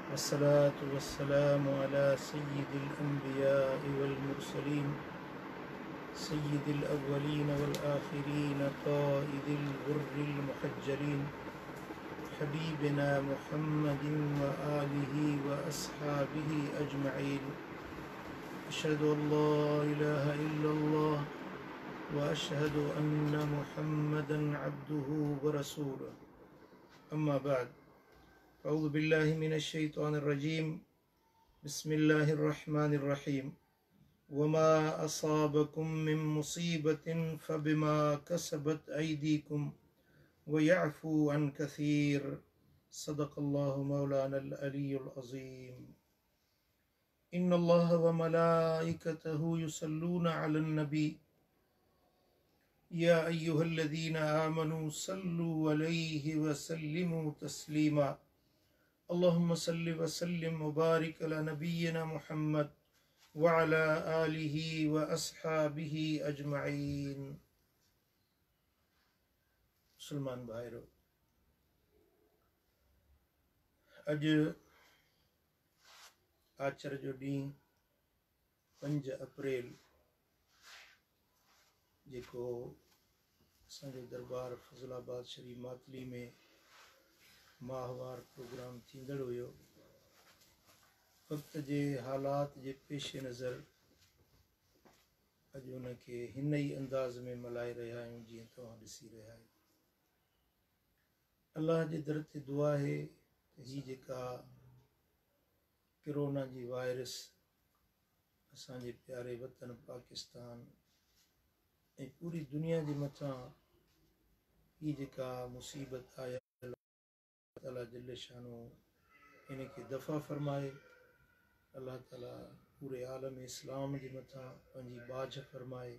والصلاة والسلام على سيد الأنبياء والمرسلين سيد الأولين والآخرين قائد الغر المحجلين حبيبنا محمد وآله وأصحابه أجمعين. أشهد أن لا إله إلا الله وأشهد أن محمدا عبده ورسوله. أما بعد، أعوذ بالله من الشيطان الرجيم. بسم الله الرحمن الرحيم. وما أصابكم من مصيبة فبما كسبت أيديكم ويعفو عن كثير. صدق الله مولانا العلي العظيم. إن الله وملائكته يصلون على النبي يا أيها الذين آمنوا صلوا عليه وسلموا تسليما. اللهم صل وسلم وبارك على نبينا محمد وعلى آله وأصحابه أجمعين. मुसलमान भाइरो, अज आचर जो ॾींहुं 5 अप्रैल जेको असांजो दरबार फज़लाबाद शरीफ मातली में माहवार प्रोग्राम थींदड़ हुयो। वक़्त जे हालात जे पेश नज़र अॼु उनखे हिन ई अंदाज़ में मल्हाए रहिया आहियूं जीअं तव्हां ॾिसी रहिया आहियो। अल्लाह जे दर ते दुआ आहे त हीअ जेका कोरोना जी वायरस असांजे प्यारे वतन पाकिस्तान ऐं पूरी दुनिया जे मथां हीअ जेका मुसीबत आया ताला जल्ल शानो इनखे दफ़ा फरमाए। अल्लाह ताला पूरे आलम इस्लाम जे मथां पंहिंजी बाझ फरमाए।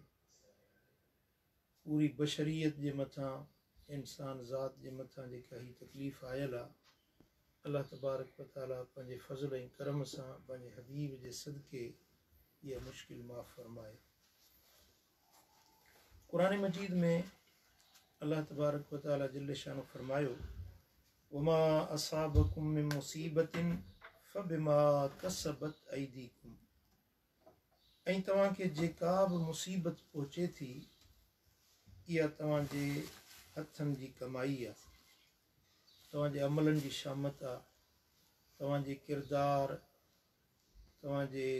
पूरी बशरियत जे मथां, इंसान ज़ात जे मथां जेका ही तकलीफ़ आयल आहे, अल्लाह तबारक व ताला पंहिंजे फज़ल ऐं करम सां पंहिंजे हबीब जे सदके इहा मुश्किल माफ़ फरमाए। क़ुरान मजीद में अल्लाह तबारक व ताला जल्ल शानो फरमायो, वमा असाबकुम मिन मुसीबतिन फबिमा कसबत ऐदीकुम। ऐं तव्हांखे जेका बि मुसीबत पहुचे थी इहा तव्हांजे हथनि जी कमाई आहे, तव्हांजे अमलनि जी शामत आहे। तव्हांजे किरदार, तव्हांजे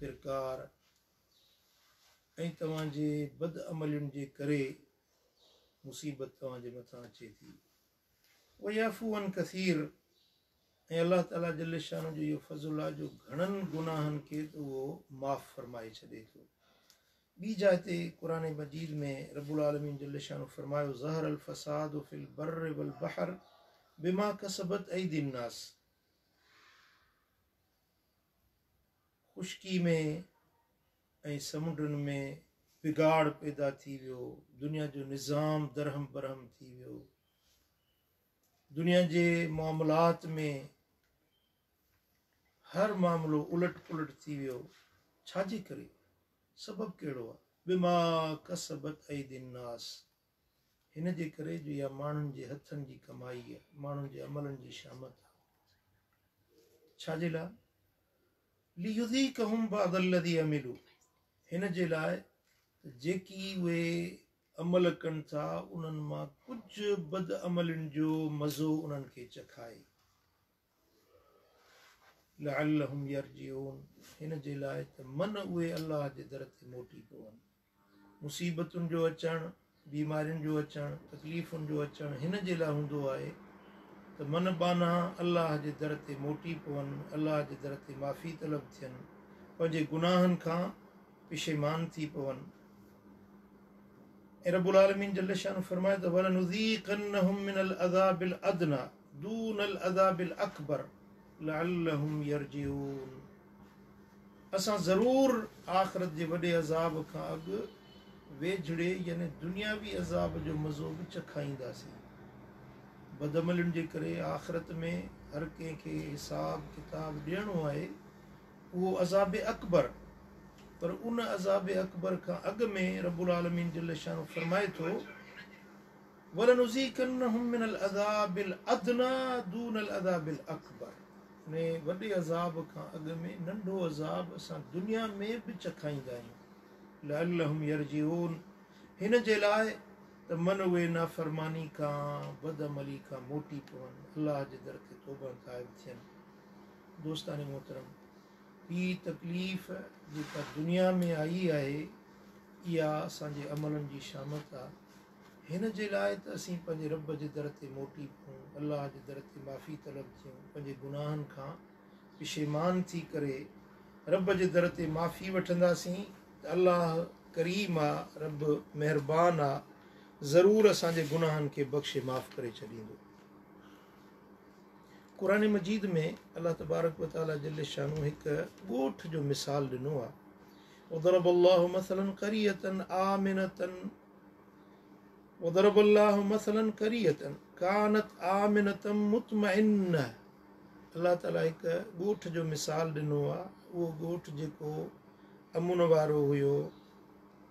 किरकार ऐं तव्हांजे बदअमलियुनि जे करे मुसीबत तव्हांजे मथां अचे थी। वयाफ़ू अन कसीर, ऐं अल्लाह ताला जल्ल शानो जो इहो फज़ुल आहे जो घणनि गुनाहनि खे त उहो माफ़ फरमाए छॾे थो। ॿी जाइ ते क़ुरान मजीद में रब्बुल आलमीन जल्ल शानो फरमायो, ज़हर अल फ़साद फ़िल बर्र वल बहर बिमा कसबत ऐदी नास। खुशकी में ऐं समुंडनि में बिगाड़ पैदा थी वियो, दुनिया जो निज़ाम दरहम बरहम थी वियो, दुनिया जे मामलात में हर मामिलो उलट पुलट थी वियो। छाजे करे? सबब कहिड़ो आहे? बिमा कसबत ऐदी नास, हिन जे करे जो इहा माण्हुनि जे हथनि जी कमाई आहे, माण्हुनि जे अमलनि जी शामत आहे। छाजे लाइ? लियुज़ीक़हुम बअदल्लज़ी अमिलू, हिन जे लाइ जेकी उहे अमल कनि था उन्हनि मां कुझु बदअमलनि जो मज़ो उन्हनि खे चखाए। लअल्लहुम यरजिऊन, हिन जे लाइ त मन उहे अल्लाह जे दर ते मोटी पवनि। मुसीबतुनि जो अचणु, बीमारियुनि जो अचणु, तकलीफ़ुनि जो अचणु हिन जे लाइ हूंदो आहे त मन बाना अल्लाह जे दर ते मोटी पवनि, अल्लाह जे दर ते माफ़ी तलब थियनि, पंहिंजे गुनाहनि खां पिशेमान थी पवनि। ऐं रब्बुल आलमीन जल्ल शानो फरमाए त वलनुज़ीक़न्नहुम मिनल अज़ाबिल अदना दूनल अज़ाबिल अकबर लअल्लहुम यरजिऊन। असां ज़रूर आख़िरत जे वॾे अज़ाब खां अॻु वेझड़े यानी दुनियावी अज़ाब जो मज़ो बि चखाईंदासीं। बदअमलुनि जे करे आख़िरत में हर कंहिंखे हिसाब किताब ॾियणो आहे, उहो अज़ाब अकबर। पर उन अज़ाब अकबर खां अॻु में रब्बुल आलमीन जल्ल शानो फरमाए थो, वलनुज़ीक़न्नहुम मिनल अज़ाबिल अदना दूनल अज़ाबिल अकबर। उन वॾे अज़ाब खां अॻु में नंढो अज़ाब असां दुनिया में बि चखाईंदा आहियूं लअल्लहुम यरजिऊन, हिन जे लाइ त मन उहे नाफ़रमानी खां बदअमली खां मोटी पवनि, अलाह जे दर ते तौबा ताइब थियनि। दोस्तान मोहतरम, हीअ तकलीफ़ जेका दुनिया में आई आहे इहा असांजे अमलनि जी शामत आहे। हिन जे लाइ त असीं पंहिंजे रब जे दर ते मोटी पऊं, अलाह जे दर ते माफ़ी तलब थियूं, पंहिंजे गुनाहनि खां पिशेमान थी करे रब जे दर ते माफ़ी वठंदासीं त अलाह करीम आहे, रब महिरबान आहे, ज़रूरु असांजे गुनाहनि खे बख़्शे माफ़ करे छॾींदो। क़ुरान मजीद में अलाह तबारक व तआला जल्ल शानू हिकु ॻोठ जो मिसाल ॾिनो आहे। वदरबल्लाहु मसलन क़रियतन आमिनतन वदरबल्लाहु मसलन क़रियतन कानत आमिनतम मुतमइन्ना। अलाह ताला हिकु ॻोठ जो मिसाल ॾिनो आहे। उहो ॻोठ जेको अमुन वारो हुयो,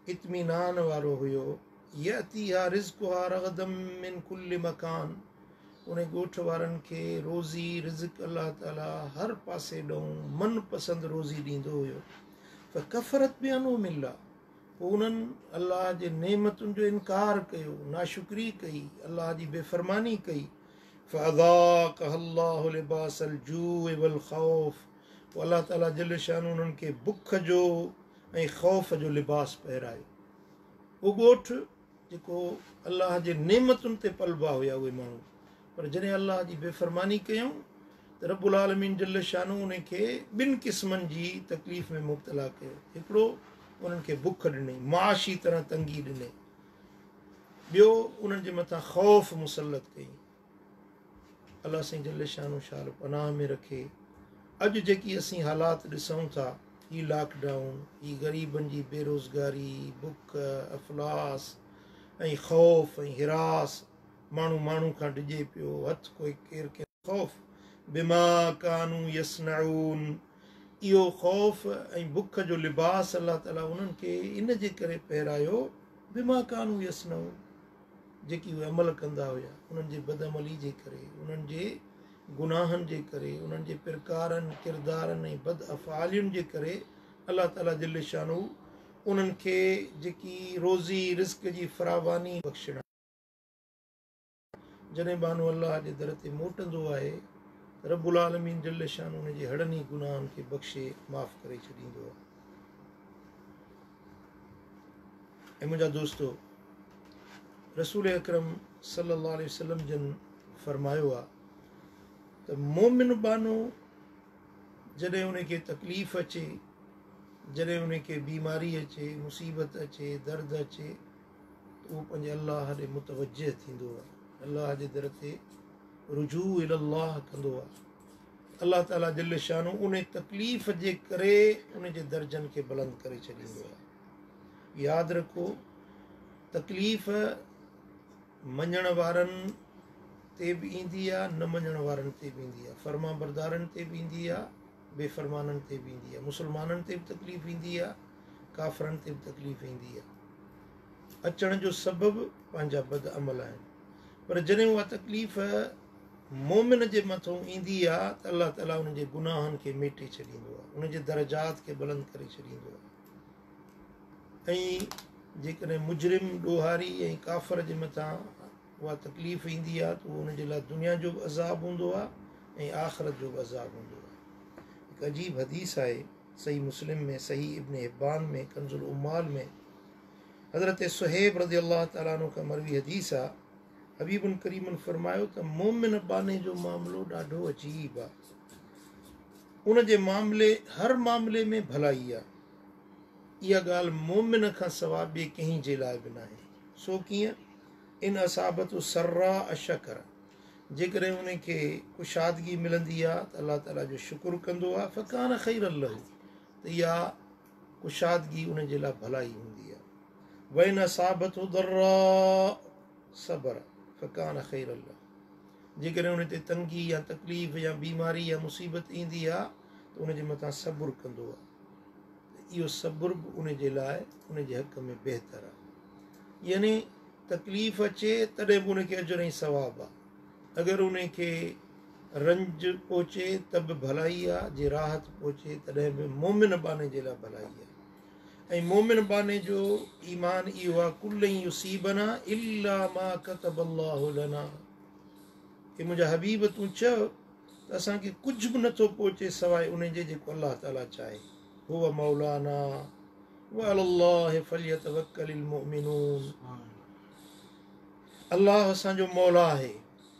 इत्मीनान वारो हुयो। यअतीहा रिज़्क़ुहा रग़दम मिन कुल्लि मकान, उन ॻोठ वारनि खे रोज़ी रिज़्क़ अलाह ताला हर पासे ॾऊं मनपसंदि रोज़ी ॾींदो हुयो। फ़कफ़रत बिअनउमिल्लाह, पोइ उन्हनि अलाह जे नेमतुनि जो इनकार कयो, नाशुक्री कई, अलाह जी बेफ़रमानी कई। फ़अज़ाक़हल्लाहु लिबासल जूइ वल ख़ौफ़, पोइ अलाह ताला जल्ल शानू उन्हनि खे बुख जो ऐं ख़ौफ़ जो लिबास पहिरायो। उहो ॻोठ जेको अलाह जे नेमतुनि ते पलबा हुया उहे माण्हू, पर जॾहिं अलाह जी बेफ़रमानी कयूं त रब्बुल आलमीन जल्ल शानू उन खे ॿिनि क़िस्मनि जी तकलीफ़ में मुब्तला कयो। हिकिड़ो उन्हनि खे बुख ॾिनई, माशी तरह तंगी ॾिनई। ॿियो उन्हनि जे मथां ख़ौफ़ मुसलत कई। अलाह साईं जल्ल शानू शाल पनाह में रखे। अॼु जेकी असीं हालात ॾिसूं था, ही लॉकडाउन, ही ग़रीबनि जी बेरोज़गारी, बुख, अफ़लास ऐं ख़ौफ़ ऐं हिरास, माण्हू माण्हू खां डिॼे पियो, हथु कोई केरु केरु ख़ौफ़ बिमा कानू यसनऊन, इहो ख़ौफ़ ऐं बुख जो लिबास अलाह ताला उन्हनि खे इन जे करे पहिरायो बिमा कानू यसनऊन, जेकी उहे अमल कंदा हुया, उन्हनि जे बदअमली जे करे, उन्हनि जे गुनाहनि जे करे, उन्हनि जे प्रकारनि किरदारनि ऐं बद अफ़आलियुनि जे करे अलाह ताला जल्ल शानू उन्हनि खे जेकी रोज़ी रिज़्क़ जी फरावानी बख़्शण। जॾहिं बानो अलाह जे दर ते मोटंदो आहे रब्बुल आलमीन जल्ल शानू उन जे हड़नी गुनाहनि खे बख़्शे माफ़ करे छॾींदो आहे। ऐं मुंहिंजा दोस्तो, रसूल अकरम सल्लल्लाहु अलैहि वसल्लम जन फरमायो आहे त मोमिन बानो जॾहिं उन खे तकलीफ़ अचे, जॾहिं उन खे बीमारी अचे, मुसीबत अचे, दर्द अचे, त उहो पंहिंजे अलाह ॾे मुतवजह थींदो आहे, अलाह जे दर ते रुजू इलल्लाह कंदो आहे। अलाह ताला जल्ल शानू उन तकलीफ़ जे करे उन जे दर्जनि खे बुलंद करे छॾींदो आहे। यादि रखो, तकलीफ़ मञण वारनि ते बि ईंदी आहे, न मञण वारनि ते बि ईंदी आहे, फर्मा बरदारनि ते बि ईंदी आहे, बेफ़रमाननि ते बि ईंदी आहे, मुस्लमाननि ते बि तकलीफ़ ईंदी आहे, काफ़रनि ते बि तकलीफ़ ईंदी आहे। अचण जो सबबु पंहिंजा बदअमल आहिनि, पर जॾहिं उहा तकलीफ़ मोमिन जे मथां ईंदी आहे त अलाह ताला उन जे गुनाहनि खे मेटे छॾींदो आहे, उन जे दर्जात खे बुलंद करे छॾींदो आहे। ऐं जेकॾहिं मुजरिम ॾोहारी ऐं काफ़र जे मथां उहा तकलीफ़ ईंदी आहे त उहो उनजे लाइ दुनिया जो बि अज़ाब हूंदो आहे ऐं आख़िरत जो बि अज़ाब हूंदो आहे। हिकु अजीब हदीस आहे, सही मुस्लिम में, सही इब्न हिब्बान में, कंज़ुल उम्माल में, हज़रत सुहेब रज़ियल्लाहु ताला अन्हु खां मरवी हदीस आहे। हबीबुन करीमन फरमायो त मोमिन बाने जो मामिलो ॾाढो अजीब आहे, उन जे मामले हर मामले में भलाई आहे। इहा ॻाल्हि मोमिन खां सवाइ ॿिए कंहिं जे लाइ बि न आहे। सो कीअं? इन असाबत सर्रा अशकर, जेकॾहिं उन खे कुशादगी मिलंदी आहे त अलाह ताला जो शुक्र कंदो आहे, फ़कान ख़ैरन लहू, त इहा कुशादगी उन जे लाइ भलाई हूंदी आहे। वइन असाबत दर्रा सबर फ़कान ख़ैरन लहू, जेकॾहिं उन ते तंगी या तकलीफ़ या बीमारी या मुसीबत ईंदी आहे त उन जे मथां सब्र कंदो आहे, इहो सब्र बि उन जे लाइ उन जे हक़ में बहितर आहे। यानी तकलीफ़ अचे तॾहिं बि उनखे अजर ऐं सवाबु आहे। अगरि उन खे रंज पहुचे त बि भलाई आहे, जे राहत पहुचे तॾहिं बि मोमिन बाने जे लाइ भलाई आहे। ऐं मोमिन बाने जो ईमान इहो आहे कुल युसीबना इल्ला मा कतब अल्लाहु लना, कि मुंहिंजा हबीब तूं चओ त असांखे कुझु बि नथो पहुचे सवाइ उन जे जेको अलाह ताला चाहे। हुव मौलाना व अलल्लाहि फलियतवक्कलिल मुमिनून। अल्लाह असांजो मौला आहे,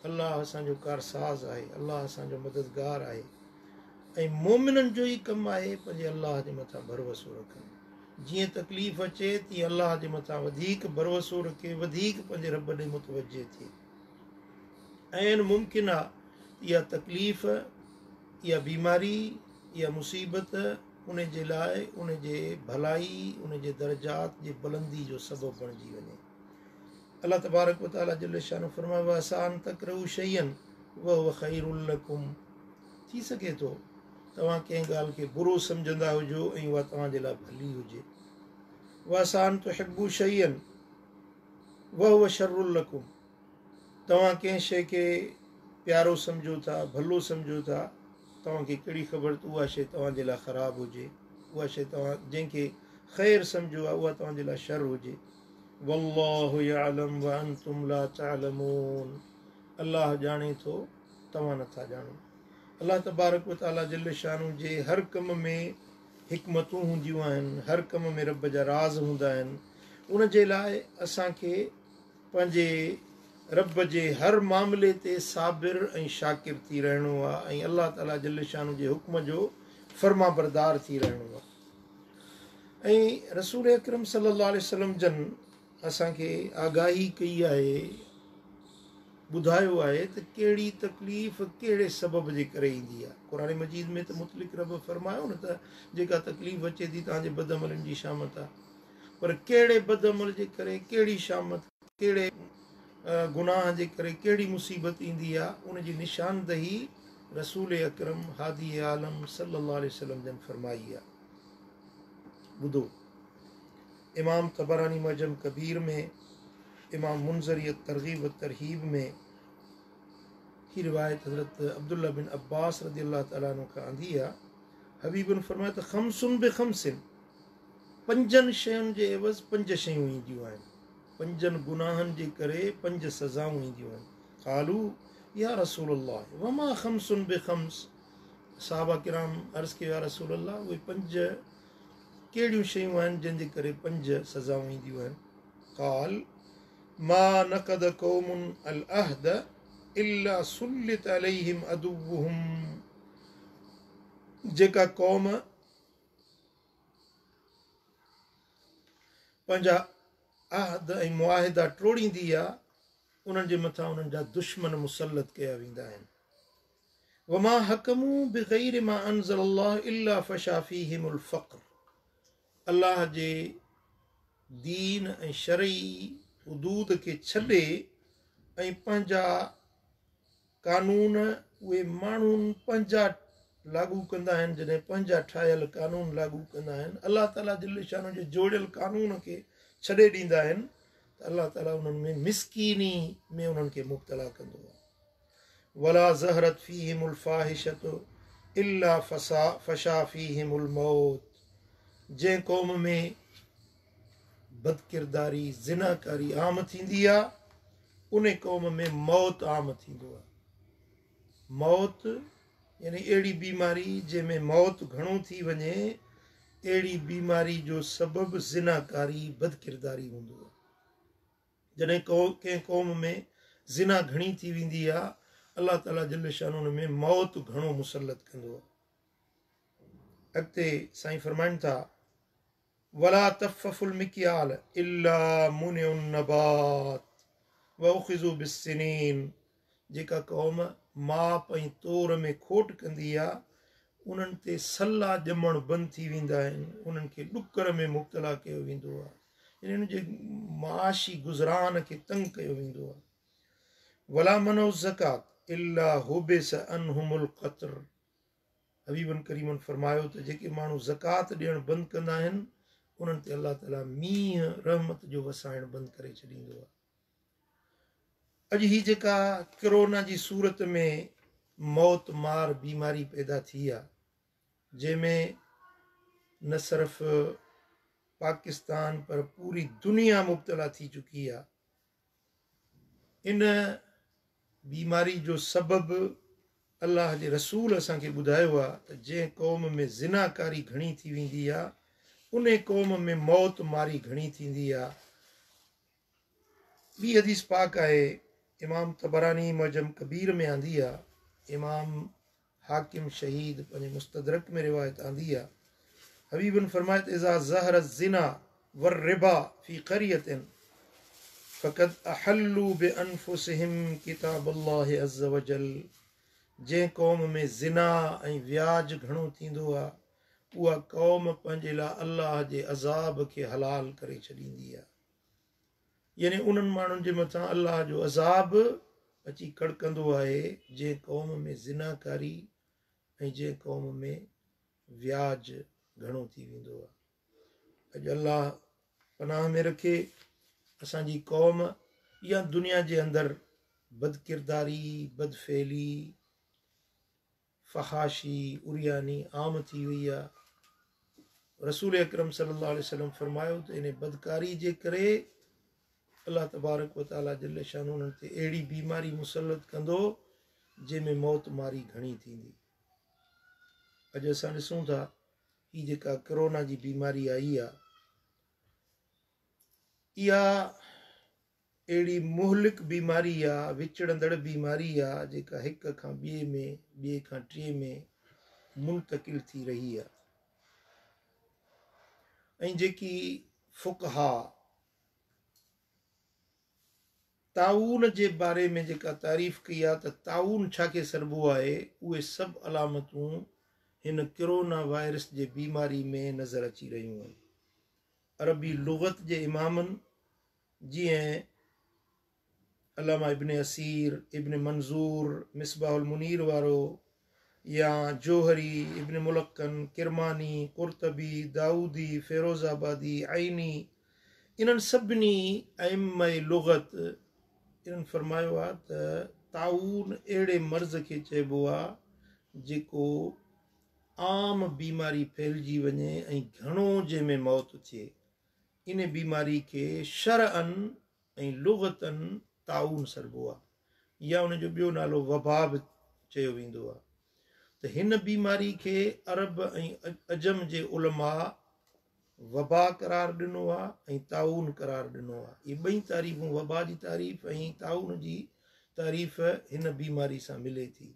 अल्लाह असांजो कारसाज़ आहे, अल्लाह असांजो मददगार आहे। ऐं मोमिननि जो ई कमु आहे पंहिंजे अल्लाह जे मथां भरोसो रखनि। जीअं तकलीफ़ अचे तीअं अल्लाह जे मथां वधीक भरोसो रखे, वधीक पंहिंजे रब ॾे मुतवजे थिए। ऐं मुमकिन आहे इहा तकलीफ़, इहा बीमारी, इहा मुसीबत उन जे लाइ उन जे भलाई, उन जे दर्जात जे बुलंदी जो सबबु बणिजी वञे। अल्लाह तबारक व तआला जल्ल शानु फरमाए व असान तकरहू शयन व हुव खैरुल लकुम। थी सघे थो तव्हां कंहिं ॻाल्हि खे बुरो सम्झंदा हुजो ऐं उहा तव्हांजे लाइ भली हुजे। व असान तुहिब्बू शयन व हुव शर्रुल लकुम। तव्हां कंहिं शइ खे प्यारो सम्झो था, भलो सम्झो था, तव्हांखे कहिड़ी ख़बर त उहा शइ तव्हांजे लाइ ख़राबु हुजे, उहा शइ तव्हां जंहिंखे ख़ैरु सम्झो आहे उहा तव्हांजे लाइ शर हुजे। वल्लाहु यअलम व अंतुम ला तअलमून। अल्लाह ॼाणे थो, तव्हां नथा ॼाणो। अल्लाह तबारक व तआला जल्ल शानु जे हर कम में हिकमतूं हूंदियूं आहिनि, हर कम में रब जा राज़ हूंदा आहिनि। उन जे लाइ असांखे पंहिंजे रब जे हर मामले ते साबिर ऐं शाकिर थी रहणो आहे ऐं अल्लाह ताला जल्ल शानु जे हुक्म जो फर्मा बरदार थी रहणो आहे। ऐं रसूल अकरम सल्लल्लाहु अलैहि वसल्लम जन असांखे आगाही कई आहे, ॿुधायो आहे त कहिड़ी तकलीफ़ कहिड़े सबब जे करे ईंदी आहे। क़ुरान मजीद में त मुतलिक़ रब फरमायो न त जेका तकलीफ़ अचे थी तव्हांजे बदअमलनि जी शामत आहे, पर कहिड़े बदअमल जे करे, कहिड़ी शामत, कहिड़े गुनाह जे करे कहिड़ी मुसीबत ईंदी आहे, उन जी निशानदही रसूल अकरम हादी आलम सल्लल्लाहु अलैहि वसल्लम जन फरमाई आहे। ॿुधो, इमाम तबरानी मजम कबीर में, इमाम मुंज़री तरग़ीब तरहीब में ही रिवायत हज़रत अब्दुल्ला बिन अब्बास रज़ी अल्लाह तआला अन्हु खां आंदी आहे। हबीबन फरमाया त ख़म्सुन बि ख़म्सिन, पंजनि शयुनि जे एवज़ पंज शयूं ईंदियूं आहिनि, पंजनि गुनाहनि जे करे पंज सज़ाऊं ईंदियूं आहिनि। क़ालू या रसूल अल्लाह वमा ख़म्सुन बि ख़म्स। सहाबा किराम अर्ज़ कयो या रसूल अल्लाह, उहे पंज कहिड़ियूं शयूं आहिनि जंहिंजे करे पंज सज़ाऊं ईंदियूं आहिनि। क़ाल मा नक़द क़ौमुन अल अहद इल्ला सुल्लित अलैहिम अदुव्वुहुम। जेका क़ौम पंहिंजा अहद ऐं मुआहिदा टोड़ींदी आहे, उन्हनि जे मथां उन्हनि जा दुश्मन मुसलत कया वेंदा आहिनि। वमा हकमू बिग़ैर मा अनज़ल अल्लाह इल्ला फशा फीहिमुल फ़क़्र। अल्लाह जे दीन ऐं शरई हुदूद खे छॾे ऐं पंहिंजा कानून उहे माण्हुनि पंहिंजा लागू कंदा आहिनि, जॾहिं पंहिंजा ठाहियल कानून लागू कंदा आहिनि, अल्लाह ताला जल्ल शानो जे जोड़ियल कानून खे छॾे ॾींदा आहिनि, त अल्लाह ताला उन्हनि में मिसकीनी में उन्हनि खे मुब्तला कंदो आहे। वला ज़हरत फीहिमुल फ़ाहिशतु इल्ला फशा फीहिमुल मौत। जंहिं क़ौम में बदकिरदारी, ज़िनाकारी आम थींदी आहे, उन क़ौम में मौत आम थींदो आहे। मौत यानी अहिड़ी बीमारी जंहिंमें मौत घणो थी वञे, अहिड़ी बीमारी जो सबबु ज़िनाकारी, बदकिरदारी हूंदो आहे। जॾहिं कंहिं क़ौम में ज़िना घणी थी वेंदी आहे, अल्लाह ताला जल्ल शानो उन में मौत घणो मुसलत कंदो आहे। अॻिते साईं फरमाइनि था वला तफ़फ़ुल मिक्याल इल्ला मुनिउन नबात व उख़िज़ू बिस्सिनीन। जेका क़ौम माप ऐं तोर में खोट कंदी आहे, उन्हनि ते सला ॼमण बंदि थी वेंदा आहिनि, उन्हनि खे ॾुकर में मुब्तला कयो वेंदो आहे, यानी उन्हनि जे माशी गुज़रान खे तंग कयो वेंदो आहे। वला मनो ज़कात इल्ला हुबिस अनहुमुल क़त्र। हबीबन करीमन फरमायो त जेके माण्हू ज़कात ॾियणु बंदि कंदा आहिनि, उन्हनि ते अल्लाह ताला मींहं रहमत जो वसाइणु बंदि करे छॾींदो आहे। अॼु ही जेका कोरोना जी सूरत में मौत मार बीमारी पैदा थी आहे, जंहिंमें न सिर्फ़ पाकिस्तान पर पूरी दुनिया मुब्तला थी चुकी आहे। इन बीमारी जो सबबु अल्लाह जे रसूल असांखे ॿुधायो आहे त जंहिं क़ौम में ज़िनाकारी घणी थी वेंदी आहे उन क़ौम में मौत मारी घणी थींदी आहे। ॿी हदीस पाक आहे, इमाम तबरानी मुअजम कबीर में आंदी आहे, इमाम हाकिम शहीद पंहिंजे मुस्तदरक में रिवायत आंदी आहे। हबीबन फरमायत इज़ा ज़हर ज़िना वर रिबा फी क़रियतिन फ़क़द अहल्लू बिअनफुसिहिम किताबल्लाहि अज़्ज़ वजल। जंहिं क़ौम में ज़िना ऐं व्याज घणो थींदो आहे उहा क़ौम पंहिंजे लाइ अल्लाह जे अज़ाब खे हलाल करे छॾींदी आहे। यानी उन्हनि माण्हुनि जे मथां अल्लाह जो अज़ाब अची कड़कंदो आहे जंहिं क़ौम में ज़िनाकारी ऐं जंहिं क़ौम में व्याज घणो थी वेंदो आहे। अॼु अल्लाह पनाह में रखे असांजी क़ौम या दुनिया जे अंदरि बदकिरदारी, बदफ़ैली, फ़हाशी, उरियानी आम थी वई आहे। रसूल अकरम सल्लल्लाहु अलैहि वसल्लम फरमायो त इन बदकारी जे करे अल्लाह तबारक व तआला जल्ल शान उन्हनि ते अहिड़ी बीमारी मुसलत कंदो जंहिंमें मौत मारी घणी थींदी। अॼु असां ॾिसूं था ही जेका कोरोना जी बीमारी आई आहे, इहा अहिड़ी मुहलिक बीमारी आहे, विचड़ंदड़ बीमारी आहे, जेका हिक खां ॿिए में, ॿिए खां टिए में मुंतकिल थी रही आहे। ऐं जेकी फ़ुक़हा ताऊन जे बारे में जेका तारीफ़ कई आहे त ताऊन छा खे सरबो आहे, उहे सभु अलामतूं हिन कोरोना वायरस जे बीमारी में नज़र अची रहियूं आहिनि। अरबी लुग़त जे इमामनि जीअं अल्लामा इब्न असीर, इब्न मंज़ूर, मिसबाहुल मुनीर वारो, या जोहरी, इब्न मुलक्कन, किरमानी, कुर्तबी, दाऊदी, फ़िरोज़ाबादी, आइनी, इन्हनि सभिनी अइम्मा लुग़त इन्हनि फरमायो आहे त ताऊन अहिड़े मर्ज़ खे चइबो आहे जेको आम बीमारी फैलिजी वञे ऐं घणो जंहिंमें मौत थिए। इन बीमारी खे शरअन ऐं लुग़तन ताऊन सरबो आहे, या उनजो ॿियो नालो वबा बि चयो वेंदो आहे। त हिन बीमारी खे अरब ऐं अजम जे उलमा वबा करार ॾिनो आहे ऐं ताऊन करार ॾिनो आहे। इहे ॿई तारीफ़ूं, वबा जी तारीफ़ ऐं ताऊन जी तारीफ़ हिन बीमारी सां मिले थी।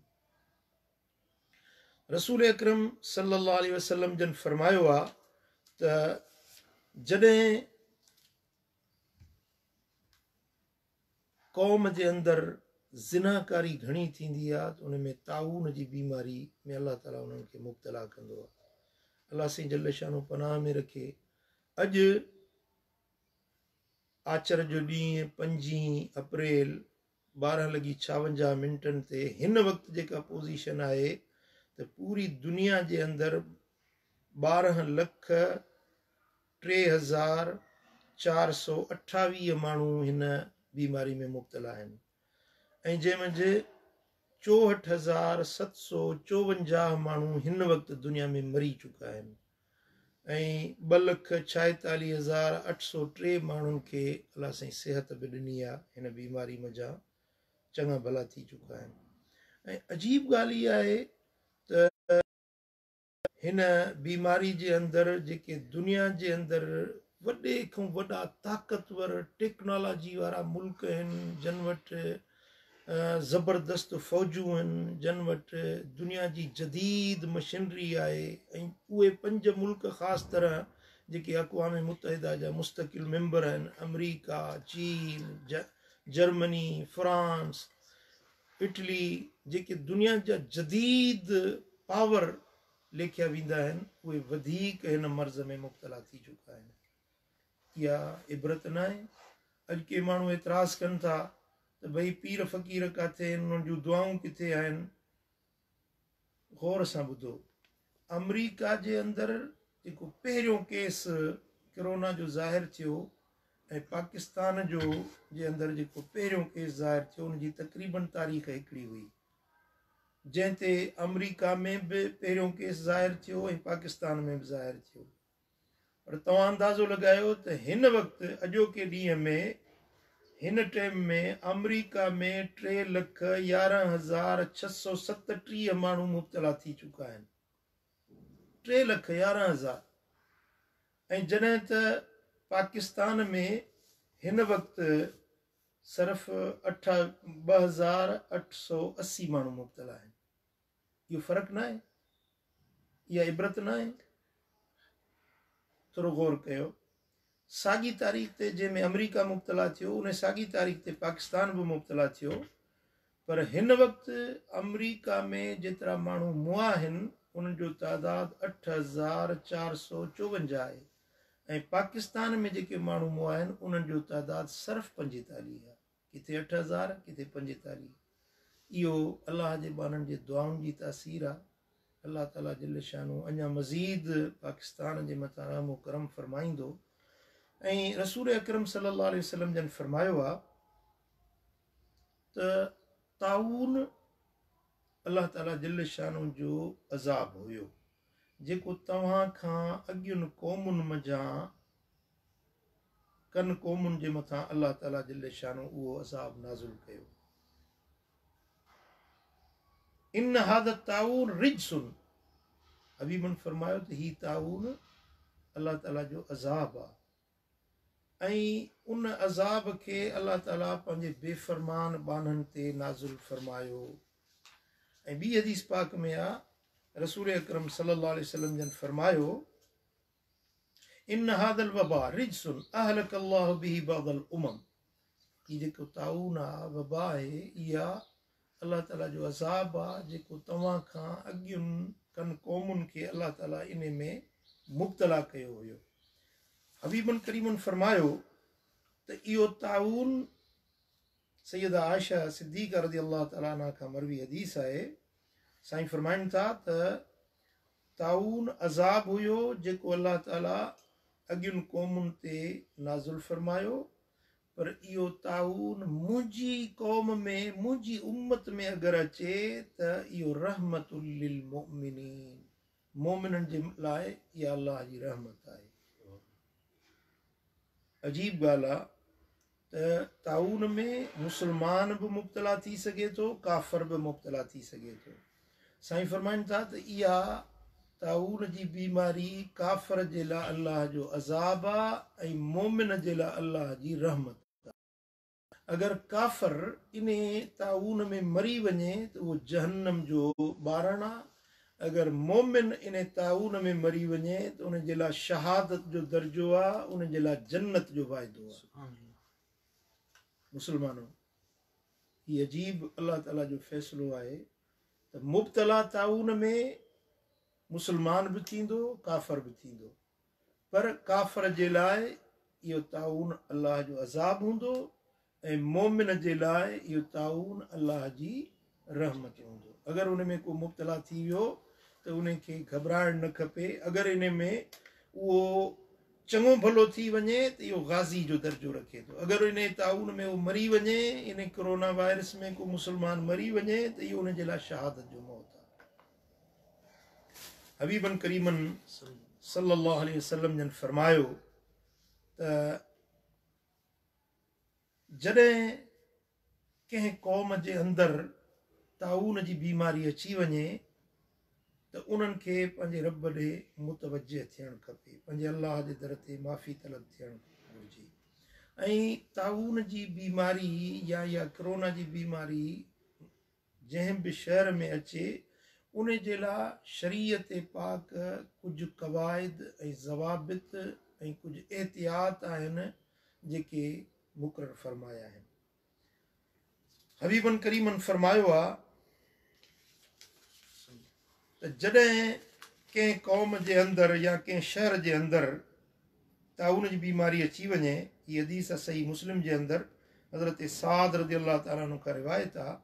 रसूल अकरम सल्लल्लाहु अलैहि वसल्लम जन फरमायो आहे त जॾहिं क़ौम जे अंदरि ज़िनाकारी घणी थींदी आहे त उन में ताऊन जी बीमारी में अल्लाह ताला उन्हनि खे मुब्तला कंदो आहे। अल्लाह साईं जल्ल शानो पनाह में रखे। अॼु आचर जो ॾींहुं 5 अप्रैल 12:56 ते हिन वक़्तु जेका पोज़ीशन आहे त पूरी दुनिया जे अंदरि 12,03,428 माण्हू हिन बीमारी में मुब्तला आहिनि ऐं जंहिंमें 64,754 माण्हू हिन वक़्तु दुनिया में मरी चुका आहिनि ऐं 2,46,803 माण्हुनि खे अलाह साईं सिहत बि ॾिनी आहे, हिन बीमारी मज़ा चङा भला थी चुका आहिनि। ऐं अजीब ॻाल्हि इहा आहे त हिन बीमारी जे अंदरि जेके दुनिया जे अंदरि वॾे खां वॾा ताक़तवर टेक्नोलॉजी वारा मुल्क आहिनि, जन वटि ज़बरदस्त फ़ौजूं आहिनि, जन वटि दुनिया जी जदीद मशीनरी आहे, ऐं उहे 5 मुल्क ख़ासि तरह जेके अक़वाम मुतहिदा जा मुस्तक़िल मेंबर आहिनि, अमरीका, चीन, जर्मनी, फ्रांस, इटली, जेके दुनिया जा जदीद पावर लेखिया वेंदा आहिनि, उहे वधीक हिन मर्ज़ में मुब्तला थी चुका आहिनि। इहा इबरत न आहे। अॼु के माण्हू एतिराज़ कनि था त भई पीर फ़क़ीर किथे आहिनि, उन्हनि जूं दुआऊं किथे आहिनि। गौर सां ॿुधो, अमरीका जे अंदरि जेको पहिरियों केस कोरोना जो ज़ाहिर थियो ऐं पाकिस्तान जो जे अंदरि जेको पहिरियों केस ज़ाहिर थियो, उनजी तक़रीबन तारीख़ हिकिड़ी हुई। जंहिं ते अमेरिका में बि पहिरियों केस ज़ाहिर थियो ऐं पाकिस्तान में बि ज़ाहिर थियो। पर तव्हां अंदाज़ो लॻायो त हिन वक़्तु अॼोके ॾींहं में हिन टाइम में अमेरिका में 3,11,637 माण्हू मुब्तला थी चुका आहिनि। 3,11,000। ऐं जॾहिं त पाकिस्तान में हिन वक़्तु सिर्फ़ 2,880 माण्हू मुब्तला आहिनि। इहो फ़र्क़ु न आहे? इहा इबरत न आहे? थोरो गौर कयो। साॻी तारीख़ ते जंहिंमें अमेरिका मुब्तला थियो उन साॻी तारीख़ ते पाकिस्तान बि मुब्तला थियो। पर हिन वक़्तु अमेरिका में जेतिरा माण्हू मुआ आहिनि उन्हनि जो तादादु 8,454 आहे ऐं पाकिस्तान में जेके माण्हू मुआ आहिनि उन्हनि जो तादादु सिर्फ़ु 45 आहे। किथे 8,000 किथे 45। इहो अलाह जे बाननि जे दुआउनि जी तासीर आहे। अल्लाह ताला जल शानो अञा मज़ीद पाकिस्तान जे मथां रहम करम फरमाईंदो। ऐं रसूल अकरम सल्लल्लाहु अलैहि वसल्लम जन फरमायो आहे त ताऊन अल्लाह ताला जल शानो जो अज़ाब हुयो जेको तव्हां खां अॻियुनि क़ौमुनि मंझां कन क़ौमुनि जे मथां अल्लाह ताला जल शानो उहो अज़ाब नाज़िल कयो। इन हादा ताऊन रिजसुन, हबीबन फरमायो त ही ताऊन अल्लाह ताला जो अज़ाब आहे ऐं उन अज़ाब खे अल्लाह ताला पंहिंजे बेफ़रमान बाननि ते नाज़िल फरमायो। ऐं ॿी हदीस पाक में आहे रसूल अकरम सल्लल्लाहु अलैहि वसल्लम जन फरमायो इन हादल वबा रिजसुन अहलक अल्लाहु बिही बादल उमम। ही जेको ताऊन आहे वबा आहे इहा अल्लाह ताला जो अज़ाब आहे जेको तव्हां खां अॻियुनि कन क़ौमुनि खे अल्लाह ताला इन में मुब्तला कयो हुयो। हबीबन करीमन फरमायो त इहो ताऊन सैयदा आयशा सिद्दीक़ा रज़ी अल्लाह ताला अन्हा खां मरवी हदीस आहे। साईं फरमाइनि था त ताऊन अज़ाब हुयो जेको अल्लाह ताला अॻियुनि क़ौमुनि ते नाज़िल फरमायो। पर इहो ताऊन मुंहिंजी क़ौम में मुंहिंजी उम्मत में अगरि अचे त इहो रहमतुल लिल मुमिनीन, मोमिननि जे लाइ इहा अल्लाह जी रहमत आहे। अजीब ॻाल्हि आहे त ताऊन में मुस्लमान बि मुब्तला थी सघे थो, काफ़िर बि मुब्तला थी सघे थो। साईं फरमाइनि था त इहा ताऊन जी बीमारी काफ़िर जे लाइ अल्लाह जो अज़ाब आहे ऐं मोमिन जे लाइ अल्लाह जी रहमत आहे। अगरि काफ़िर इन ताऊन में मरी वञे त उहो जहन्नम जो ॿारणु आहे। अगरि मोमिन इन ताऊन में मरी वञे त उन जे लाइ शहादत जो दर्जो आहे, उन जे लाइ जन्नत जो वाइदो आहे। मुस्लमानों, हीउ अजीब अल्लाह ताला जो फ़ैसिलो आहे त मुब्तला ताऊन में मुस्लमान बि थींदो, काफ़िर बि थींदो। पर काफ़िर जे लाइ इहो ताऊन अल्लाह जो अज़ाब हूंदो ऐं मोमिन जे लाइ इहो ताऊन अल्लाह जी रहमत हूंदो। अगरि उन में को मुब्तला थी वियो त उन खे घबराइणु न खपे। अगरि इन में उहो चङो भलो थी वञे त इहो गाज़ी जो दर्जो रखे थो। अगरि इन ताऊन में उहो मरी वञे, इन कोरोना वायरस में को मुस्लमान मरी वञे त इहो उन जे लाइ शहादत जो मौत आहे। हबीबन करीमन सल्लल्लाहु अलैहि वसल्लम जन फरमायो त जॾहिं कंहिं क़ौम जे अंदरि ताऊन जी बीमारी अची वञे त उन्हनि खे पंहिंजे रब ॾे मुतवजह थियणु खपे, पंहिंजे अल्लाह जे दर ते माफ़ी तलब थियणु घुरिजे। ऐं ताऊन जी बीमारी या कोरोना जी बीमारी जंहिं बि शहर में अचे उन जे लाइ शरीयत पाक कुझु क़वाइद ऐं ज़वाबित ऐं कुझु एहतियात आहिनि जेके मुक़ररु फरमाया आहिनि। हबीबन करीमन फरमायो आहे त जॾहिं कंहिं क़ौम जे अंदरि या कंहिं शहर जे अंदरि ताऊन जी बीमारी अची वञे, हीअ हदीस आहे सही मुस्लिम जे अंदरि हज़रत साद रज़ी अल्लाह ताला अन्हु खां रिवायत आहे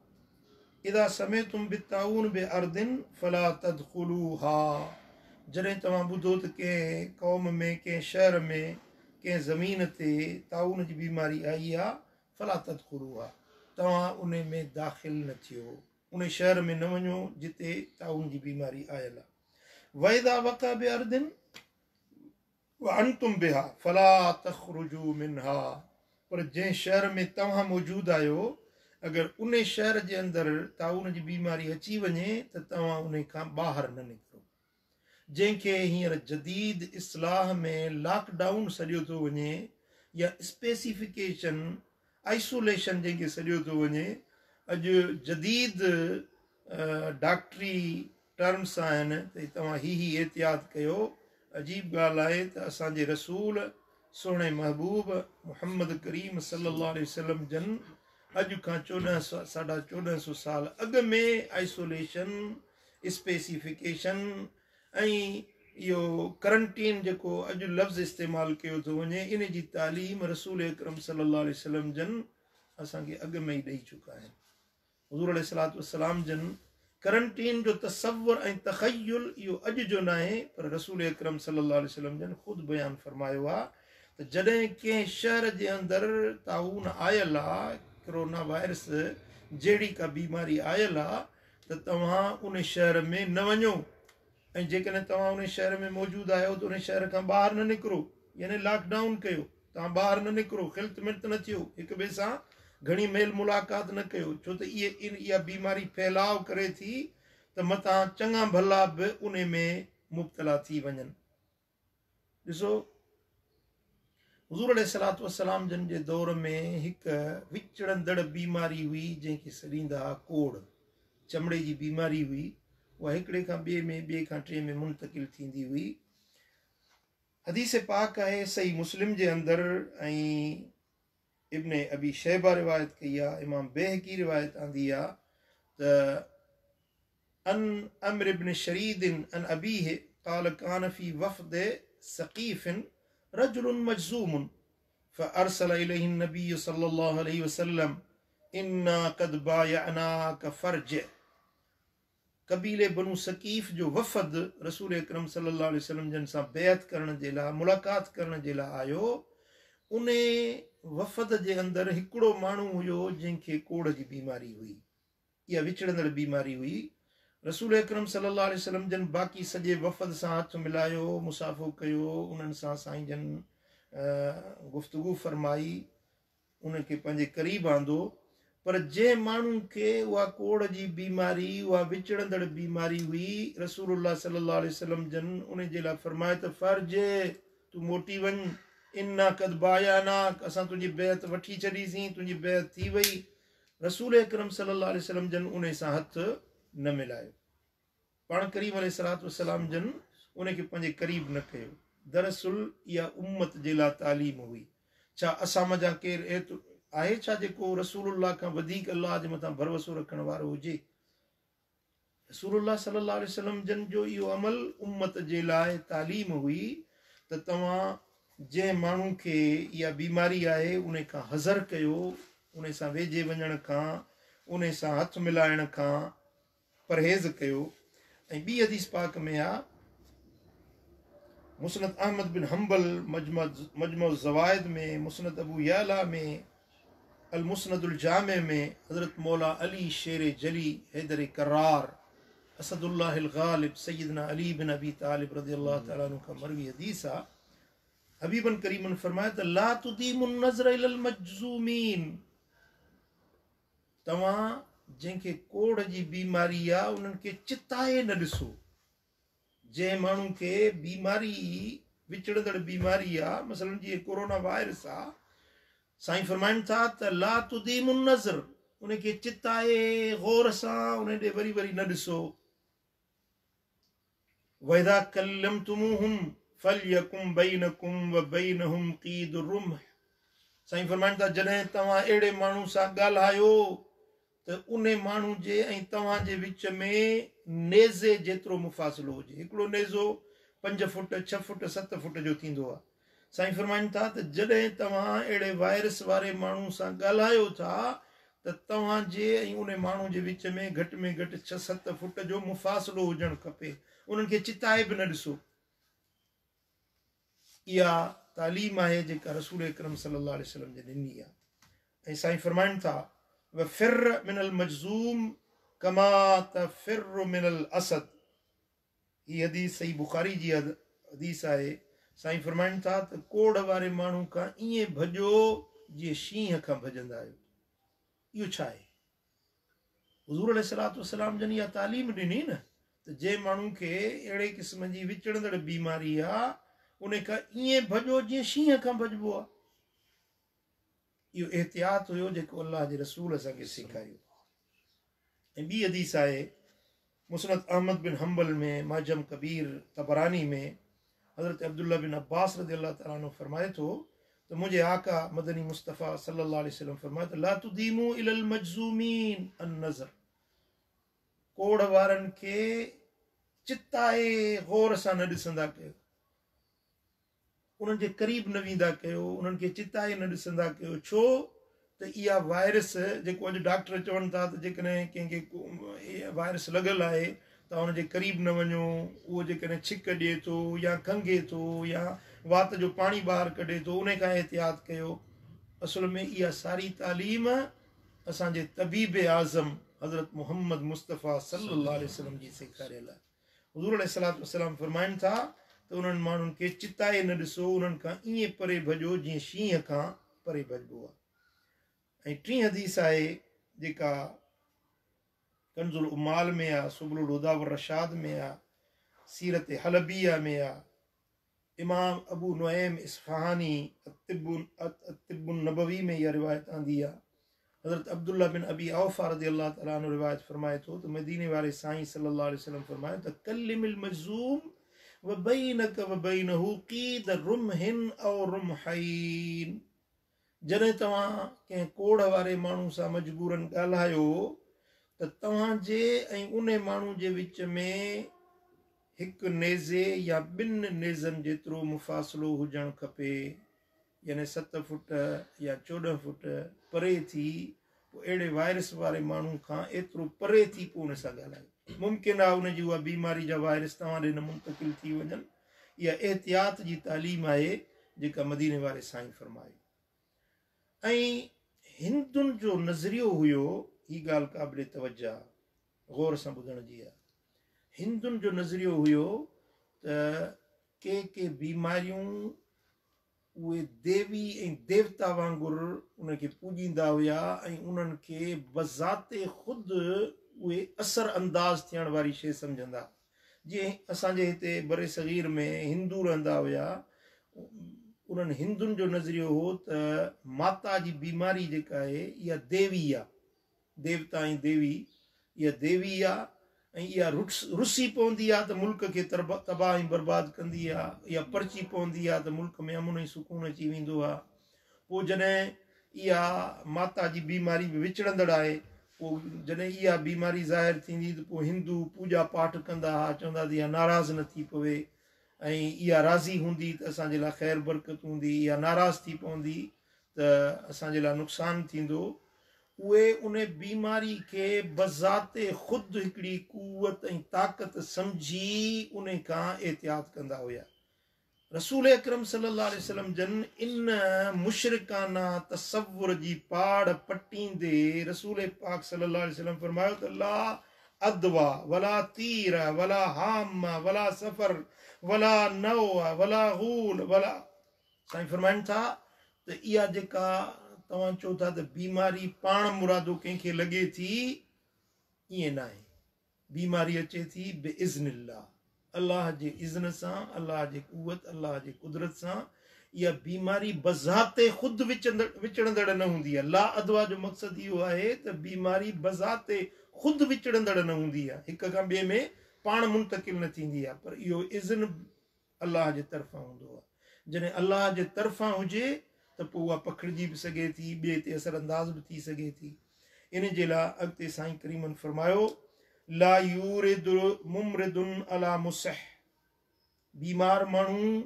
इदा समेतुम बिताऊन बि अर्दिन फला तदखुलूहा। जॾहिं तव्हां ॿुधो त कंहिं क़ौम में, कंहिं शहर में, कंहिं ज़मीन ते ताऊन जी बीमारी आई आहे, फला तदखुलूहा, तव्हां उन में दाख़िल न थियो। उन शहर में न वञो जिते ताउन जी बीमारी आयल आहे। वइदा वक़ा बिअर्दिन वअंतुम बिहा फला तख़रुजू मिनहा, पर जंहिं शहर में तव्हां मौजूदु आहियो अगरि उन शहर जे अंदरि ताउन जी बीमारी अची वञे त तव्हां उन खां ॿाहिरि न निकिरो। जंहिंखे हींअर जदीद इस्लाह में लॉकडाउन सॼो थो वञे या स्पेसिफिकेशन आइसोलेशन जंहिंखे सॼो थो वञे, अॼु जदीद डॉक्टरी टर्म्स आहिनि त तव्हां ही एहतियात कयो। अजीब ॻाल्हि आहे त असांजे रसूल सोणे महबूब मुहम्मद करीम सल्लल्लाहु अलैहि वसल्लम जन अॼु खां 1400 साल अॻु में आइसोलेशन स्पेसिफिकेशन ऐं इहो करंटीन जेको अॼु लफ़्ज़ इस्तेमालु कयो थो वञे इन जी तालीम रसूल अकरम सल्लल्लाहु अलैहि वसल्लम जन असांखे अॻु में ई ॾेई चुका आहिनि। हुज़ूर अलैहिस्सलातु वस्सलाम जन करंटीन जो तसव्वुर ऐं तख़य्युल इहो अॼु जो न आहे, पर रसूल अकरम सल्लल्लाहु अलैहि वसल्लम जन ख़ुदि बयानु फरमायो आहे त जॾहिं कंहिं शहर जे अंदरि ताउन आयल आहे, कोरोना वायरस जहिड़ी का बीमारी आयल आहे, त तव्हां उन शहर में न वञो ऐं जेकॾहिं तव्हां उन शहर में मौजूदु आहियो त उन शहर खां ॿाहिरि न निकिरो, यानी लॉकडाउन कयो, तव्हां ॿाहिरि न निकिरो, खिल्त मिल्त न थियो, हिक ॿिए सां घणी मेल मुलाक़ात न कयो, छो त इहा बीमारी फैलाव करे थी त मतां चङा भला बि उन में मुब्तला थी वञनि। ॾिसो हुज़ूर अलैहिस्सलातु वस्सलाम जन जे दौर में हिकु विचड़ंदड़ बीमारी हुई जंहिंखे सॾींदा हुआ कोड़, चमड़े जी बीमारी हुई। उहा हिकिड़े खां ॿिए में, ॿिए खां टे में मुंतकिल थींदी हुई। हदीस पाक आहे सही मुस्लिम जे अंदरि ऐं इब्न अबी शैबा रिवायत कई आहे, इमाम बैहकी रिवायत आंदी आहे त अन अम्र इब्न शरीदिन अन अबीह क़ाल कान फी वफ़द सक़ीफ़िन रजुलुन मजज़ूमुन फ़अरसल इलैहि नबी सल्लल्लाहु अलैहि वसल्लम इन्ना क़द बायअनाक फ़र्ज। कबीले बनु सकीफ़ जो वफ़द रसूल अकरम सल्लल्लाहु अलैहि वसल्लम जन सां बैअत करण जे लाइ, मुलाक़ात करण जे लाइ आयो। उन वफ़द जे अंदरि हिकिड़ो माण्हू हुयो जंहिंखे कोड़ जी बीमारी हुई, इहा विचड़ंदड़ बीमारी हुई। रसूल अकरम सल्लल्लाहु अलैहि वसल्लम जन बाक़ी सॼे वफ़द सां हथ मिलायो, मुसाफ़ो कयो, उन्हनि सां साईं जन गुफ़्तगू फरमाई, उनखे पंहिंजे क़रीब आंदो। पर जंहिं माण्हू खे उहा कोड़ जी बीमारी, उहा विचड़ंदड़ बीमारी हुई, रसूलुल्लाह सल्लल्लाहु अलैहि वसल्लम जन उन जे लाइ फरमाए त फ़र्ज तूं मोटी वञ, इन्ना क़द बायअनाक, असां तुंहिंजी बैत वठी छॾीसीं, तुंहिंजी बैत थी वई। रसूल अकरम सल्लल्लाहु अलैहि वसल्लम जन उन सां हथ न मिलायो, पाण करीम अलैहिस्सलातु वस्सलाम जन उनखे पंहिंजे क़रीब न कयो। दरअसल इहा उम्मत जे लाइ तालीम हुई। छा असां मज़ा केरु आहे छा जेको रसूलुल्लाह खां वधीक अल्लाह जे मथां भरोसो रखण वारो हुजे? रसूलुल्लाह सल्लल्लाहु अलैहि वसल्लम जन जो इहो अमल उम्मत जे लाइ तालीम हुई त तव्हां जंहिं माण्हू खे इहा बीमारी आहे उन खां हज़र कयो, उन सां वेझे वञण खां, उन सां हथ मिलाइण खां परहेज़ कयो। ऐं ॿी हदीस पाक में आहे, मुस्नद अहमद बिन हम्बल मजमू ज़वाइद में, मुस्नद अबू याला में, अल मुस्नदुल जामे में हज़रत मौला अली शेर जली हैदर करार असदुल्लाह गालिब सैयदना अली बिन अबी तालिब रज़ियल्लाहु तआला अन्हु का मरवी हदीस आहे। हबीबन करीमन फरमाया त ला तुदीमुन नज़र इलल मजज़ूमीन, तव्हां जंहिंखे कोड़ जी बीमारी आहे उन्हनि खे चिताए न ॾिसो। जंहिं माण्हू खे बीमारी, विचड़ंदड़ बीमारी आहे, मसलन जीअं कोरोना वायरस आहे, साईं फरमाइनि था त ला तुदीमुन नज़र, उनखे चिताए गौर सां उन ॾे वरी वरी न ॾिसो। वइज़ा कल्लमतुमूहुम फलयकुम बैनकुम व बैनहुम क़ीदुर रुम्ह, साईं फरमाइनि था जॾहिं तव्हां अहिड़े माण्हू सां ॻाल्हायो त उन माण्हू जे ऐं तव्हां जे विच में नेज़े जेतिरो मुफ़ासिलो हुजे। हिकिड़ो नेज़ो 5 फुट 6 फुट 7 फुट जो थींदो आहे। साईं फरमाइनि था त जॾहिं तव्हां अहिड़े वायरस वारे माण्हू सां ॻाल्हायो था त तव्हां जे ऐं उन माण्हू जे विच में घटि 6-7 फुट जो मुफ़ासिलो हुजणु खपे, उन्हनि खे चिताए बि न ॾिसो। इहा तालीम आहे जेका रसूल अकरम सल्लल्लाहु अलैहि वसल्लम जे ॾिनी आहे। ऐं साईं फरमाइनि था व फिर मिनल मजज़ूम कमा तफिरु मिनल असद। हीअ हदीस सही बुखारी जी हदीस आहे। साईं फरमाइनि था त कोड़ वारे माण्हू खां ईअं भॼो जीअं शींहं खां भॼंदा आहियो। इहो छा आहे? हुज़ूर अलैहिस्सलातु वस्सलाम जन इहा तालीम ॾिनी न त जंहिं माण्हू खे अहिड़े क़िस्म जी विचड़ंदड़ बीमारी आहे उन खां ईअं भॼो जीअं शींहं खां भॼबो आहे। इहो एहतियात हुयो जेको अलाह जे रसूल असांखे सेखारियो। ऐं ॿी हदीस आहे मुस्नद अहमद बिन हम्बल में, माजम कबीर तबरानी में, हज़रत अब्दुल्ला बिन अब्बास रज़ियल्लाहु तआला अन्हु फरमाए थो त मुंहिंजे आका मदनी मुस्तफ़ा सल्लल्लाहु अलैहि वसल्लम फरमाए त ला तुदीमू इलल मजज़ूमीन अन नज़र। कोड़ वारनि खे चिताए गौर सां न ॾिसंदा कयो, उन्हनि जे क़रीब न वेंदा कयो, उन्हनि खे चिताए न ॾिसंदा कयो। छो त इहा वायरस जेको अॼु डॉक्टर चवनि था त जेकॾहिं कंहिंखे वायरस लॻल आहे त हुनजे क़रीब न वञो, उहो जेकॾहिं छिक ॾिए थो या खंघे थो या वात जो पाणी ॿाहिरि कढे थो उन खां एहतियात कयो। असुल में इहा सारी तालीम असांजे तबीब आज़म हज़रत मुहम्मद मुस्तफ़ा सल्लल्लाहु अलैहि वसल्लम जी सेखारियल आहे। हुज़ूर अलैहिस्सलातु वस्सलाम फरमाइनि था त उन्हनि माण्हुनि खे चिताए न ॾिसो, उन्हनि खां ईअं परे भॼो जीअं शींहं खां परे भॼबो आहे। ऐं टी हदीस आहे जेका कंजुल उमाल में आहे, सुबुल हुदा व रशाद में आहे, सीरत हलबिया में आहे, इमाम अबू नुएम इस्फहानी तिब्बुन नबवी में इहा रिवायत आंदी आहे। हज़रत अब्दुल्ला बिन अबी औफा रज़ियल्लाहु तआला अन्हु रिवायत फरमाए थो त मदीने वारे साईं सल्लल्लाहु अलैहि वसल्लम फरमायो त कल्लिमिल मज़ूम व बैनक व बैनहु क़ीद रुमहिन औ रुमहैन। जॾहिं तव्हां कंहिं कोड़ वारे माण्हू सां मजबूरन ॻाल्हायो त तव्हांजे ऐं उन माण्हू जे विच में हिकु नेज़े या ॿिनि नेज़नि जेतिरो मुफ़ासिलो हुजणु खपे, यानी 7 फुट या 14 फुट परे थी पोइ अहिड़े वायरस वारे माण्हू खां एतिरो परे थी पोइ उन सां ॻाल्हायो। मुमकिन आहे उनजी उहा बीमारी जा वायरस तव्हां ॾे न मुंतकिल थी वञनि। इहा एहतियात जी तालीम आहे जेका मदीने वारे साईं फरमाई। ऐं हिंदुनि जो नज़रियो हुयो, ही ॻाल्हि क़ाबिल तवज्जो आहे, गौर सां ॿुधण जी आहे। हिंदुनि जो नज़रियो हुयो त के बीमारियूं उहे देवी ऐं देवता वांगुरु उनखे पूॼींदा हुया ऐं उन्हनि खे बज़ाते ख़ुदि उहे असर अंदाज़ थियण वारी शइ सम्झंदा। जीअं असांजे हिते बरे सग़ीर में हिंदू रहंदा हुया, उन्हनि हिंदुनि जो नज़रियो हो त माता जी बीमारी जेका आहे इहा देवी आहे, देवता ऐं देवी इहा देवी आहे ऐं इहा रुसी पवंदी आहे त मुल्क खे तबाह ऐं बर्बादु कंदी आहे, इहा परची पवंदी आहे त मुल्क में अमुन ऐं सुकून अची वेंदो आहे। पोइ जॾहिं इहा माता जी बीमारी बि विचड़ंदड़ आहे, पोइ जॾहिं इहा बीमारी ज़ाहिर थींदी त पोइ हिंदू पूॼा पाठ कंदा हुआ, चवंदा त इहा नाराज़ न थी पवे ऐं इहा राज़ी हूंदी त असांजे लाइ ख़ैर बरकत हूंदी, इहा नाराज़ थी पवंदी त असांजे लाइ नुक़सानु थींदो। उहे उन बीमारी खे बज़ाते ख़ुदि हिकिड़ी कुवत ऐं ताक़त सम्झी उन खां एहतियात कंदा हुया। रसूल अकरम सल्लल्लाहु अलैहि वसल्लम जन इन मुशरिकाना तसव्वुर जी पाड़ पटींदे रसूल पाक सल्लल्लाहु अलैहि वसल्लम फरमायो त ला अदवा वला तीर वला हाम वला सफ़र वला नव वला गूल वला। साईं फरमाइनि था त इहा जेका तव्हां चओ था त बीमारी पाण मुरादो कंहिंखे लॻे थी, ईअं न आहे। बीमारी अचे थी बिइज़्निल्लाह, अलाह जे इज़्न सां, अलाह जे कुवत, अलाह जे कुदरत सां। इहा बीमारी बज़ाते ख़ुदि विचड़ंदड़ न हूंदी आहे। ला अदवा जो मक़सदु इहो आहे त बीमारी बज़ाते ख़ुदि विचड़ंदड़ न हूंदी आहे, हिक खां ॿिए में पाण मुंतकिल न थींदी आहे, पर इहो इज़्न अलाह जे तरफ़ां हूंदो आहे। जॾहिं अलाह जे तरफ़ां हुजे त पोइ उहा पखिड़िजी बि सघे थी, ॿिए ते असर अंदाज़ बि थी सघे थी। इन जे लाइ अॻिते साईं करीमन फरमायो ला यूरिदु मुमरिदुन अला मुसह। बीमार माण्हू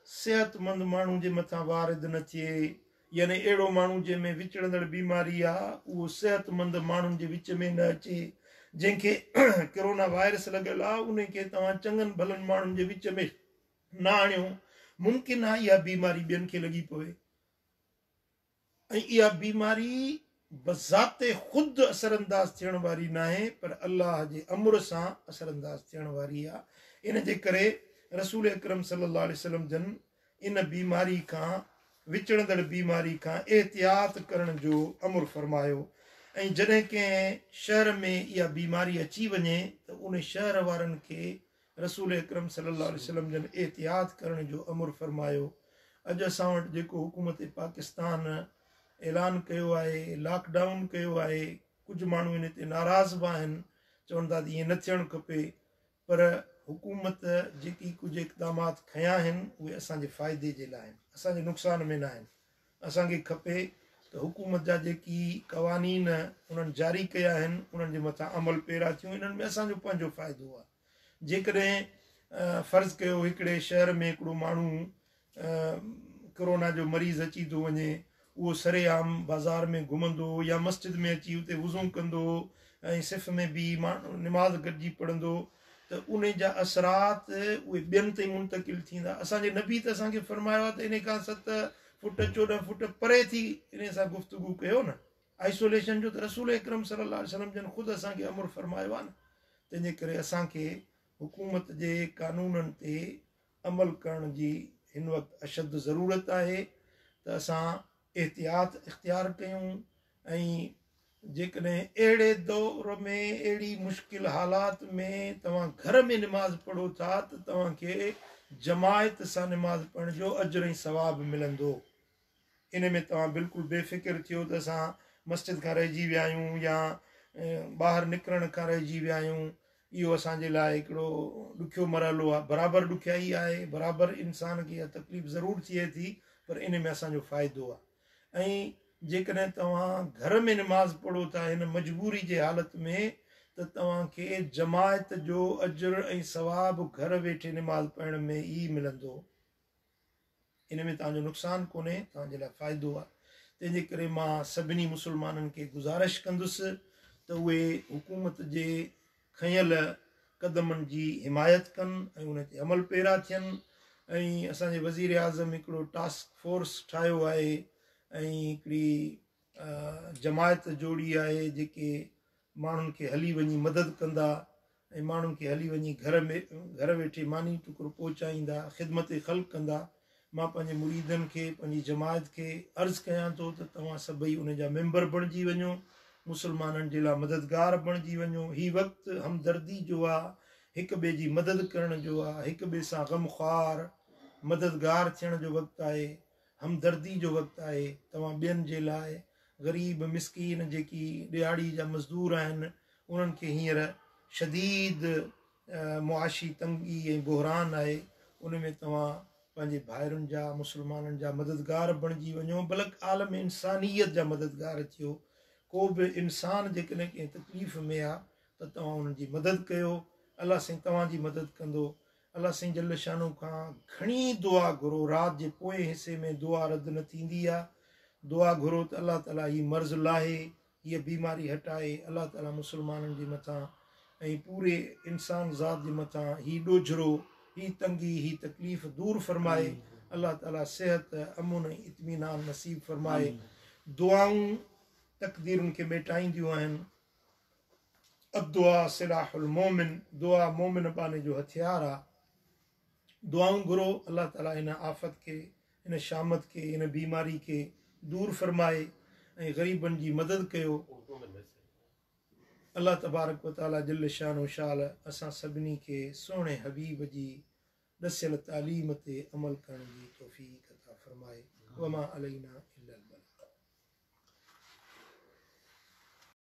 सेहतमंद माण्हू जे मथां वारिद न थिए, यानी अहिड़ो माण्हू जंहिंमें विचड़ंदड़ बीमारी आहे उहो सेहतमंद माण्हुनि जे विच में न अचे। जंहिंखे कोरोना वायरस लॻल आहे उनखे तव्हां चङनि भलनि माण्हुनि जे विच में न आणियो, मुमकिन आहे इहा बीमारी ॿियनि खे लॻी पवे। ऐं इहा बीमारी बज़ाते ख़ुदि असरअंदाज़ थियण वारी न आहे, पर अल्लाह जे अमर सां असरअंदाज़ थियण वारी आहे। इन जे करे रसूल अकरम सल्लल्लाहु अलैहि वसल्लम जन इन बीमारी खां, विचड़ंदड़ बीमारी खां एहतियात करण जो अमर फरमायो। ऐं जॾहिं कंहिं शहर में इहा बीमारी अची वञे त उन शहर वारनि खे रसूल अकरम सल्लल्लाहु अलैहि वसल्लम जन एहतियात करण जो अमर फरमायो। अॼु असां वटि जेको हुकूमत पाकिस्तान ऐलान कयो आहे, लॉकडाउन कयो आहे, कुझु माण्हू इन ते नाराज़ बि आहिनि, चवनि था त ईअं न थियणु खपे, पर हुकूमत जेकी कुझु इक़दामात खयां आहिनि उहे असांजे फ़ाइदे जे लाइ आहिनि, असांजे नुक़सान में न आहिनि। असांखे खपे त हुकूमत जा जेकी क़वानीन उन्हनि जारी कया आहिनि उन्हनि जे मथां अमल पैरा थियूं, इन्हनि में असांजो पंहिंजो फ़ाइदो आहे। जेकॾहिं फ़र्ज़ु कयो हिकिड़े शहर में हिकिड़ो माण्हू कोरोना जो मरीज़ अची थो वञे, उहो सरेआम बाज़ार में घुमंदो या मस्जिद में अची उते वुज़ू कंदो ऐं सिफ़ में बि माण्हू निमाज़ गॾिजी पढ़ंदो, त उन जा असरात उहे ॿियनि ते मुंतकिल थींदा। असांजे नबी त असांखे फरमायो आहे त इन खां 7 फुट 14 फुट परे थी इन सां गुफ़्तगू कयो न। आइसोलेशन जो त रसूल अकरम सल्लल्लाहु अलैहि वसल्लम जन ख़ुदि असांखे अमर फरमायो आहे न। तंहिंजे करे असांखे हुकूमत जे कानूननि ते अमल करण जी हिन वक़्तु अशद ज़रूरत आहे त असां एहतियात इख़्तियार कयूं। ऐं जेकॾहिं अहिड़े दौर में, अहिड़ी मुश्किल हालात में तव्हां घर में निमाज़ पढ़ो था त तव्हांखे जमायत सां निमाज़ पढ़ण जो अजर ऐं सवाबु मिलंदो। इन में तव्हां बिल्कुलु बेफ़िक्र थियो त असां मस्जिद खां रहिजी विया आहियूं या ॿाहिरि निकिरण खां रहिजी विया आहियूं, इहो असांजे लाइ हिकिड़ो ॾुखियो मरहलो आहे। बराबरि ॾुखियाई आहे, बराबरि इंसान खे इहा तकलीफ़ ज़रूरु थिए थी, पर इन में असांजो फ़ाइदो आहे। ऐं जेकॾहिं तव्हां घर में निमाज़ पढ़ो था हिन मजबूरी जे हालत में, त तव्हांखे जमायत जो अजर ऐं सवाबु घर वेठे निमाज़ पढ़ण में ई मिलंदो। इन में तव्हांजो नुक़सानु कोन्हे, तव्हांजे लाइ फ़ाइदो आहे। तंहिंजे करे मां सभिनी मुस्लमाननि खे गुज़ारिश कंदुसि त उहे हुकूमत जे खयल क़दमनि जी हिमायत कनि ऐं उन ते अमल पैरा थियनि। ऐं असांजे वज़ीर आज़म हिकिड़ो टास्क फोर्स ठाहियो आहे ऐं हिकिड़ी जमायत जोड़ी आहे जेके माण्हुनि खे हली वञी मदद कंदा ऐं माण्हुनि खे हली वञी घर वेठे मानी टुकुर पहुचाईंदा, ख़िदमत ख़ल्क़ कंदा। मां पंहिंजे मुरीदनि खे, पंहिंजी जमायत खे अर्ज़ु कयां थो त तव्हां सभई उन जा मेंबर बणिजी वञो, मुस्लमाननि जे लाइ मददगार बणिजी वञो। हीउ वक़्तु हमदर्दी जो आहे, हिक ॿिए जी मदद करण जो आहे, हिक ॿिए सां ग़मख़्वार मददगार थियण जो वक़्तु आहे, हमदर्दी जो वक़्तु आहे। तव्हां ॿियनि जे लाइ ग़रीब मिसकीन जेकी ॾियाड़ी जा मज़दूर आहिनि उन्हनि खे हींअर शदीद मुआशी तंगी ऐं बहरान आहे, उन में तव्हां पंहिंजे भाइरुनि जा, मुस्लमाननि जा मददगार बणिजी वञो, बल्कि आलम इंसानियत जा मददगार थियो। को बि इंसान जेकॾहिं कंहिं तकलीफ़ में आहे त तव्हां उन्हनि जी मदद कयो, अलाह साईं तव्हांजी मदद कंदो। अलाह साईं जल शानो खां घणी दुआ घुरो, राति जे पोएं हिसे में दुआ रद्द न थींदी आहे। दुआ घुरो त अलाह ताला हीअ मर्ज़ लाहे, हीअ बीमारी हटाए। अलाह ताला मुस्लमाननि जे मथां ऐं पूरे इंसान ज़ात जे मथां हीअ ॾोझरो, हीअ तंगी, हीअ तकलीफ़ दूर फरमाए। अलाह ताला सेहत, अमुन ऐं इत्मीनान नसीब फरमाए। दुआऊं तक़दीरुनि खे मेटाईंदियूं आहिनि। अदुआ सिलाहुल मोमिन, दुआ मोमिन बाने जो हथियार आहे। दुआऊं घुरो, अलाह ताला हिन आफ़त खे, हिन शामत खे, हिन बीमारी खे दूर फरमाए ऐं ग़रीबनि जी मदद कयो। अल्लाह तबारक व तआला जल शानो शाल असां सभिनी खे सोणे हबीब जी दसियल तालीम ते अमल करण जी तौफ़ीक़ अता फरमाए। वमा अलैना इल्लल बलाग।